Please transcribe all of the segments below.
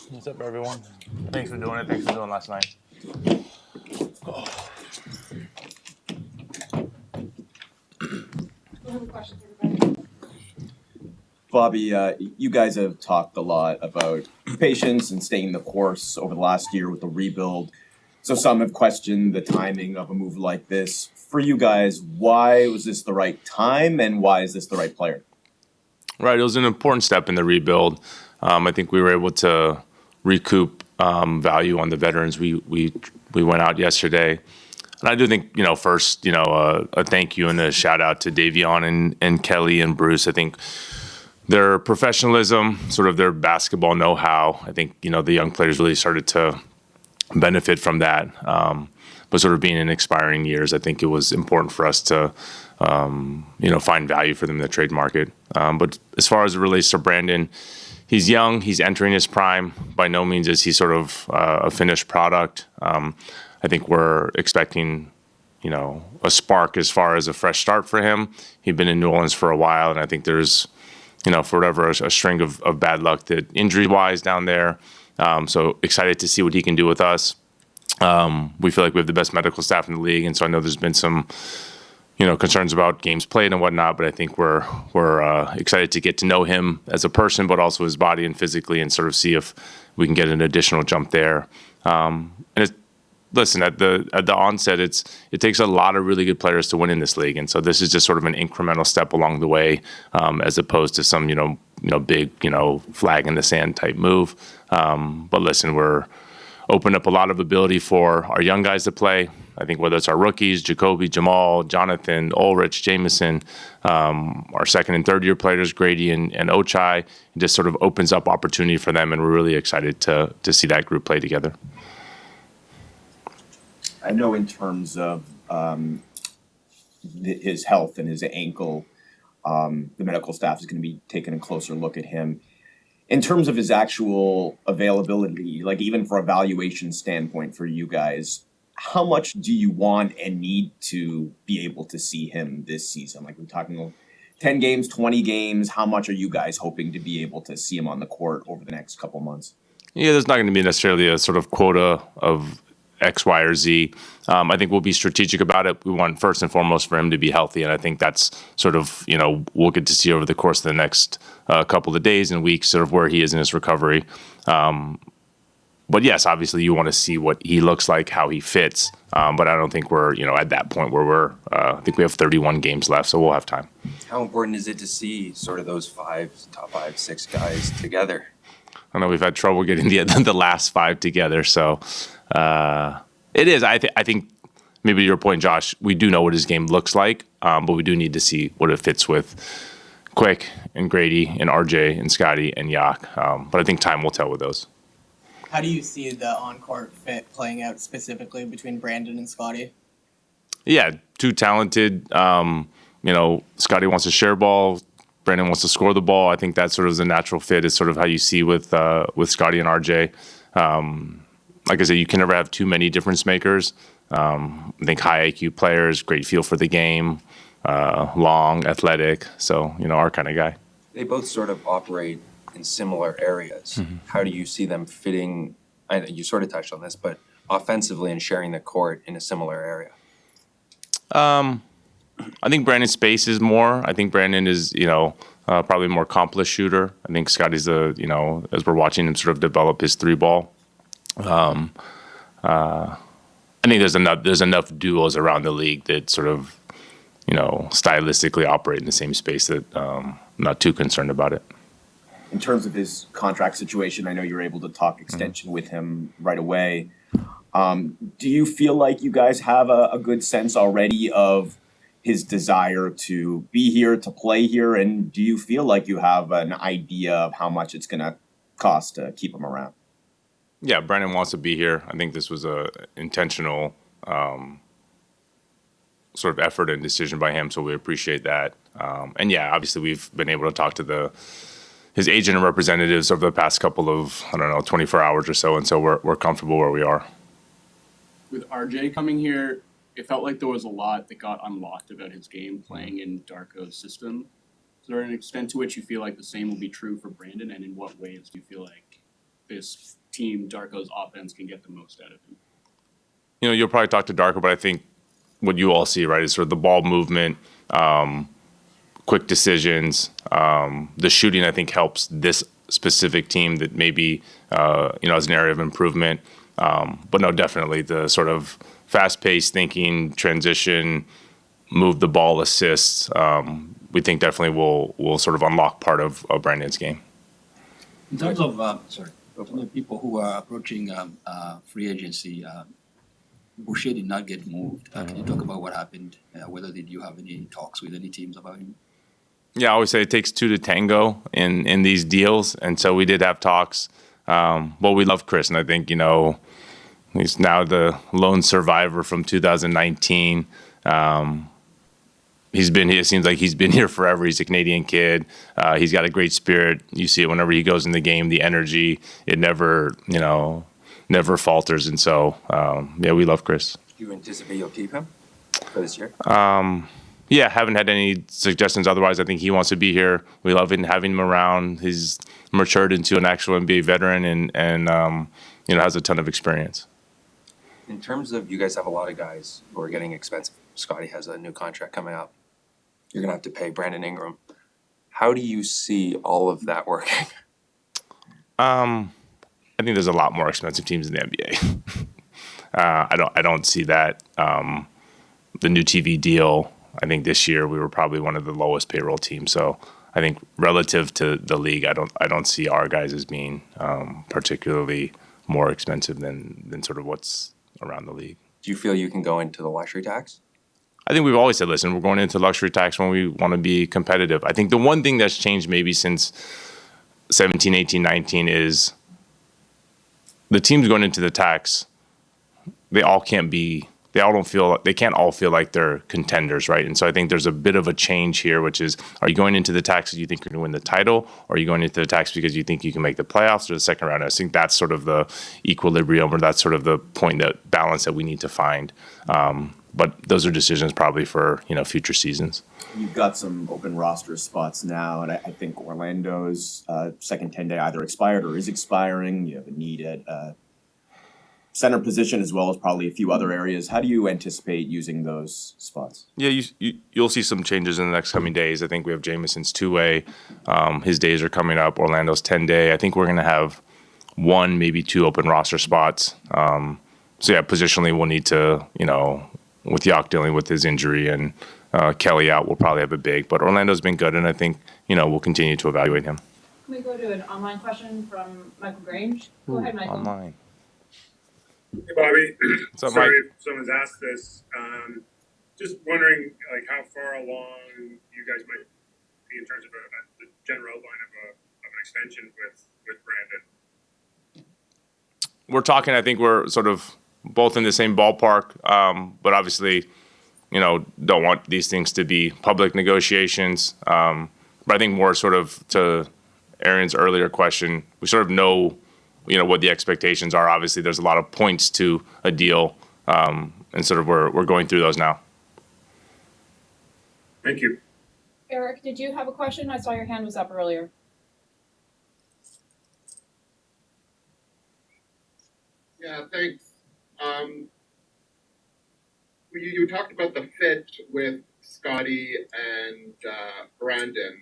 What's up, everyone? Thanks for doing it. Thanks for doing last night. Bobby, you guys have talked a lot about patience and staying the course over the last year with the rebuild. So some have questioned the timing of a move like this. For you guys, why was this the right time, and why is this the right player? Right, it was an important step in the rebuild. I think we were able to recoup value on the veterans. We went out yesterday, and I do think first a thank you and a shout out to Davion and Kelly and Bruce. I think their professionalism, sort of their basketball know-how. I think the young players really started to benefit from that. But sort of being in expiring years, I think it was important for us to find value for them in the trade market. But as far as it relates to Brandon, he's young. He's entering his prime. By no means is he sort of a finished product. I think we're expecting a spark as far as a fresh start for him. He'd been in New Orleans for a while, and I think there's for whatever, a string of bad luck that injury-wise down there. So excited to see what he can do with us. We feel like we have the best medical staff in the league, and so I know there's been some, concerns about games played and whatnot, but I think we're excited to get to know him as a person, but also his body and physically, and sort of see if we can get an additional jump there. Listen, at the onset, it takes a lot of really good players to win in this league, and so this is just sort of an incremental step along the way, as opposed to some big flag in the sand type move. But listen, we're opened up a lot of ability for our young guys to play. I think whether it's our rookies, Jacoby, Jamal, Jonathan, Ulrich, Jamison, our second and third year players, Grady and Ochai, it just sort of opens up opportunity for them, and we're really excited to see that group play together. I know in terms of his health and his ankle, the medical staff is going to be taking a closer look at him. In terms of his actual availability, like even for a valuation standpoint for you guys, how much do you want and need to be able to see him this season? Like we're talking 10 games, 20 games. How much are you guys hoping to be able to see him on the court over the next couple months? Yeah, there's not going to be necessarily a sort of quota of X, Y, or Z. I think we'll be strategic about it. We want first and foremost for him to be healthy, and I think that's sort of we'll get to see over the course of the next couple of days and weeks sort of where he is in his recovery. But yes, obviously you want to see what he looks like, how he fits. But I don't think we're at that point where we're. I think we have 31 games left, so we'll have time. How important is it to see sort of those top 5, 6 guys together? I know we've had trouble getting the last 5 together, so. It is. I think maybe to your point, Josh, we do know what his game looks like, but we do need to see what it fits with Quick and Grady and RJ and Scotty and Yak. But I think time will tell with those. How do you see the on-court fit playing out specifically between Brandon and Scotty? Yeah, two talented. Scotty wants to share ball. Brandon wants to score the ball. I think that sort of is a natural fit. Is sort of how you see with Scotty and RJ. Like I said, you can never have too many difference makers. I think high IQ players, great feel for the game, long, athletic. So, our kind of guy. They both sort of operate in similar areas. Mm-hmm. How do you see them fitting? You sort of touched on this, but offensively and sharing the court in a similar area. I think Brandon's space is more. I think Brandon is, probably a more accomplished shooter. I think Scotty's as we're watching him sort of develop his 3-ball. I think there's enough duos around the league that sort of, stylistically operate in the same space that I'm not too concerned about it. In terms of his contract situation, I know you're able to talk extension with him right away. Do you feel like you guys have a good sense already of his desire to be here, to play here? And do you feel like you have an idea of how much it's going to cost to keep him around? Yeah, Brandon wants to be here. I think this was a intentional sort of effort and decision by him, so we appreciate that. And yeah, obviously we've been able to talk to his agent and representatives over the past couple of 24 hours or so, and so we're comfortable where we are. With RJ coming here, it felt like there was a lot that got unlocked about his game playing in Darko's system. Is there an extent to which you feel like the same will be true for Brandon, and in what ways do you feel like this team Darko's offense can get the most out of him? You'll probably talk to Darko, but I think what you all see, right, is sort of the ball movement, quick decisions. The shooting, I think, helps this specific team that maybe, is an area of improvement. But no, definitely the sort of fast-paced thinking, transition, move the ball assists, we think definitely will sort of unlock part of Brandon's game. In terms of, people who are approaching free agency, Boucher did not get moved. Can you talk about what happened? Whether did you have any talks with any teams about him? Yeah, I always say it takes two to tango in these deals, and so we did have talks. But we love Chris, and I think he's now the lone survivor from 2019. It seems like he's been here forever. He's a Canadian kid. He's got a great spirit. You see it whenever he goes in the game, the energy, it never falters. And so, we love Chris. Do you anticipate you'll keep him for this year? Yeah, haven't had any suggestions otherwise. I think he wants to be here. We love having him around. He's matured into an actual NBA veteran and has a ton of experience. In terms of, you guys have a lot of guys who are getting expensive. Scotty has a new contract coming up. You're going to have to pay Brandon Ingram. How do you see all of that working? I think there's a lot more expensive teams in the NBA. I don't see that. The new TV deal, I think this year we were probably one of the lowest payroll teams. So I think relative to the league, I don't see our guys as being particularly more expensive than sort of what's around the league. Do you feel you can go into the luxury tax? I think we've always said, listen, we're going into luxury tax when we want to be competitive. I think the one thing that's changed maybe since 17, 18, 19 is the teams going into the tax, they can't all feel like they're contenders, right? And so I think there's a bit of a change here, which is, are you going into the tax because you think you're going to win the title, or are you going into the tax because you think you can make the playoffs or the second round? I think that's sort of the equilibrium, or that's sort of the balance that we need to find. But those are decisions probably for future seasons. You've got some open roster spots now, and I think Orlando's second 10-day either expired or is expiring. You have a need at center position as well as probably a few other areas. How do you anticipate using those spots? Yeah, you'll see some changes in the next coming days. I think we have Jameson's two-way. His days are coming up. Orlando's 10-day. I think we're going to have one, maybe two open roster spots. Positionally we'll need to, with Yak dealing with his injury and Kelly out, we'll probably have a big. But Orlando's been good, and I think, we'll continue to evaluate him. Can we go to an online question from Michael Grange? Go ahead, Michael. Online. Hey, Bobby. What's up, Sorry Mike? if someone's asked this. Just wondering, how far along you guys might be in terms of the general outline of an extension with Brandon. We're talking. I think we're sort of both in the same ballpark, but obviously, don't want these things to be public negotiations. But I think more sort of to Aaron's earlier question, we sort of know, what the expectations are. Obviously, there's a lot of points to a deal, and sort of we're going through those now. Thank you. Eric, did you have a question? I saw your hand was up earlier. Yeah, thanks. You talked about the fit with Scotty and Brandon.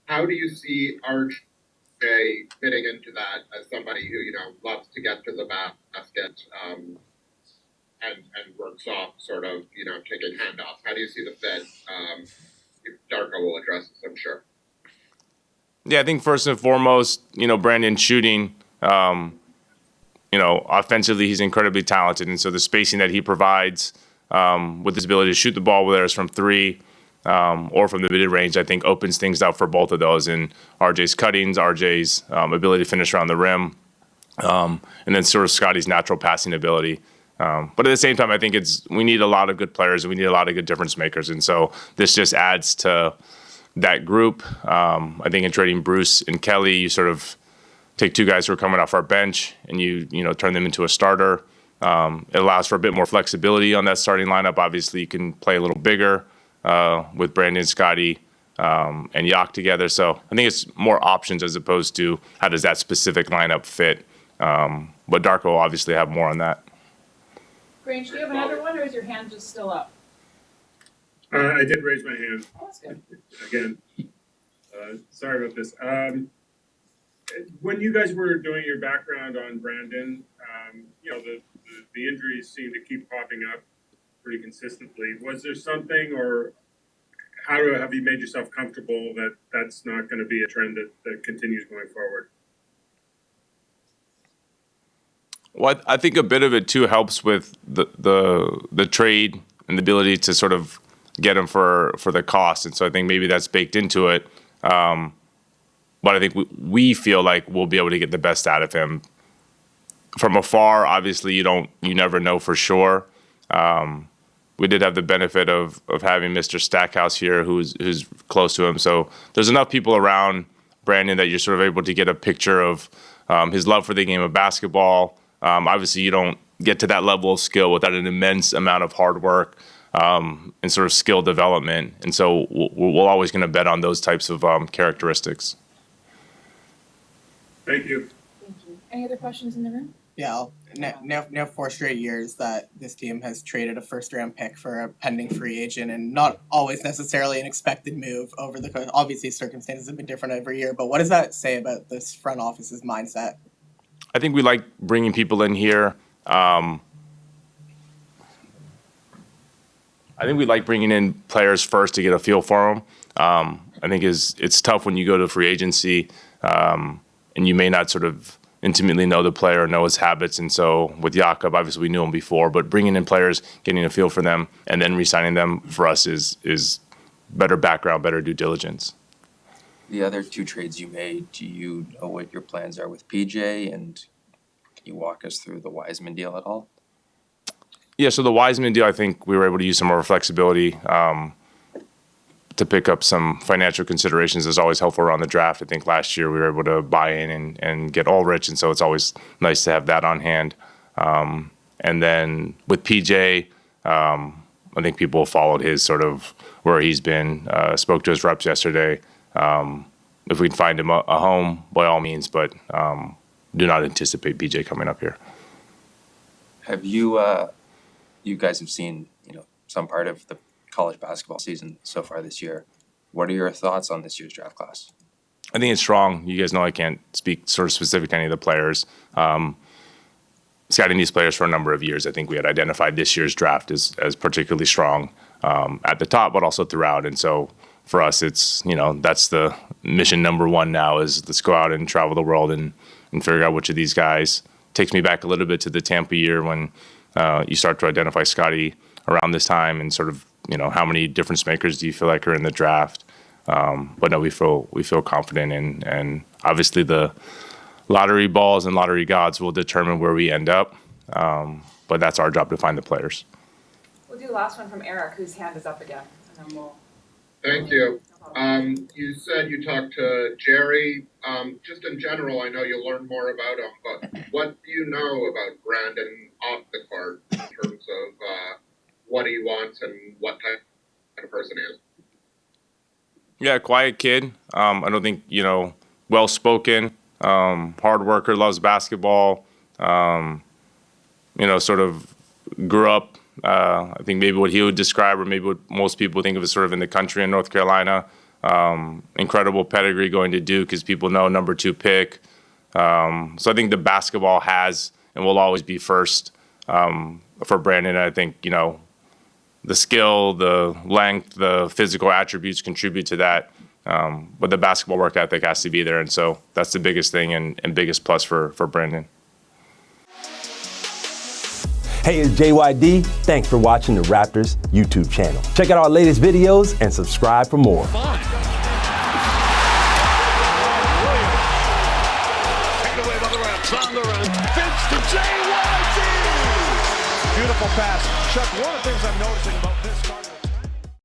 How do you see RJ fitting into that as somebody who loves to get to the basket and works off sort of taking handoffs? How do you see the fit? Darko will address this, I'm sure. Yeah, I think first and foremost, Brandon shooting. Offensively, he's incredibly talented. And so the spacing that he provides with his ability to shoot the ball, whether it's from three or from the mid-range, I think opens things up for both of those. And RJ's cuttings, RJ's ability to finish around the rim, and then sort of Scotty's natural passing ability. But at the same time, I think we need a lot of good players and we need a lot of good difference makers. And so this just adds to that group. I think in trading Bruce and Kelly, you sort of take two guys who are coming off our bench and you turn them into a starter. It allows for a bit more flexibility on that starting lineup. Obviously, you can play a little bigger with Brandon, Scotty, and Yak together. So I think it's more options as opposed to how does that specific lineup fit. But Darko will obviously have more on that. Grange, do you have another one, or is your hand just still up? I did raise my hand Oh, that's good. again. Sorry about this. When you guys were doing your background on Brandon, the injuries seem to keep popping up pretty consistently. Was there something, or have you made yourself comfortable that that's not going to be a trend that continues going forward? Well, I think a bit of it too helps with the trade and the ability to sort of get him for the cost, and so I think maybe that's baked into it. But I think we feel like we'll be able to get the best out of him. From afar, obviously, you never know for sure. We did have the benefit of having Mr. Stackhouse here, who's close to him. So there's enough people around Brandon that you're sort of able to get a picture of his love for the game of basketball. Obviously, you don't get to that level of skill without an immense amount of hard work and sort of skill development. And so we're always going to bet on those types of characteristics. Thank you. Thank you. Any other questions in the room? Yeah, now 4 straight years that this team has traded a first-round pick for a pending free agent, and not always necessarily an expected move over the course. Obviously, circumstances have been different every year, but what does that say about this front office's mindset? I think we like bringing people in here. I think we like bringing in players first to get a feel for them. I think it's tough when you go to free agency and you may not sort of intimately know the player, know his habits. And so with Jakob, obviously we knew him before, but bringing in players, getting a feel for them, and then re-signing them for us is better background, better due diligence. The other 2 trades you made, do you know what your plans are with PJ, and can you walk us through the Wiseman deal at all? Yeah, so the Wiseman deal, I think we were able to use some more flexibility to pick up some financial considerations. Is always helpful around the draft. I think last year we were able to buy in and get Ulrich, and so it's always nice to have that on hand. And then with PJ, I think people followed his sort of where he's been. Spoke to his reps yesterday. If we can find him a home, by all means, but do not anticipate PJ coming up here. Have you, you guys have seen, some part of the college basketball season so far this year. What are your thoughts on this year's draft class? I think it's strong. You guys know I can't speak sort of specific to any of the players. Scouting these players for a number of years, I think we had identified this year's draft as particularly strong at the top, but also throughout. And so for us, it's, that's the mission number 1 now is let's go out and travel the world and figure out which of these guys. Takes me back a little bit to the Tampa year when you start to identify Scotty around this time and sort of, how many difference makers do you feel like are in the draft? But no, we feel confident and obviously the lottery balls and lottery gods will determine where we end up. But that's our job to find the players. We'll do the last one from Eric, whose hand is up again, and then we'll. Thank you. You said you talked to Jerry. Just in general, I know you'll learn more about him, but what do you know about Brandon off the court in terms of what he wants and what type of person he is? Yeah, quiet kid. I don't think, well-spoken, hard worker, loves basketball, sort of grew up, I think maybe what he would describe or maybe what most people think of as sort of in the country in North Carolina. Incredible pedigree going to Duke, as people know, number 2 pick. So I think the basketball has and will always be first for Brandon. I think, the skill, the length, the physical attributes contribute to that. But the basketball work ethic has to be there. And so that's the biggest thing and biggest plus for Brandon. Hey, it's JYD. Thanks for watching the Raptors YouTube channel. Check out our latest videos and subscribe for more. Take it away by the Raps on the run. Fits to JYD. Beautiful pass. Chuck, one of the things I'm noticing about this part.